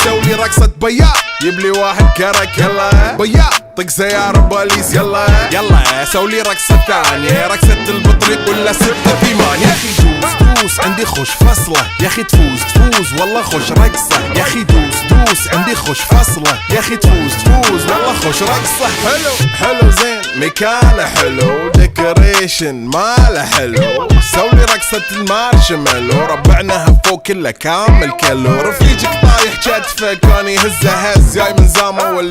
سولي رقصة بياض، جيب لي واحد كرك يلا بياض، طق سيارة بوليس يلا يلا، سولي رقصة ثانية، رقصة البطريق ولا ستة ثمانية. يا اخي دوس عندي خوش فصلة، يا اخي تفوز والله خوش رقصة، يا اخي دوس عندي خوش فصلة، يا اخي تفوز والله خوش رقصة. حلو زين مكانه حلو، ديكوريشن ماله حلو، سولي رقصة المارشميلو، ربعناها فوق كله كامل كيلو، رفيجك طايح كتفه كان يهزه هز، جاي من زامه واللي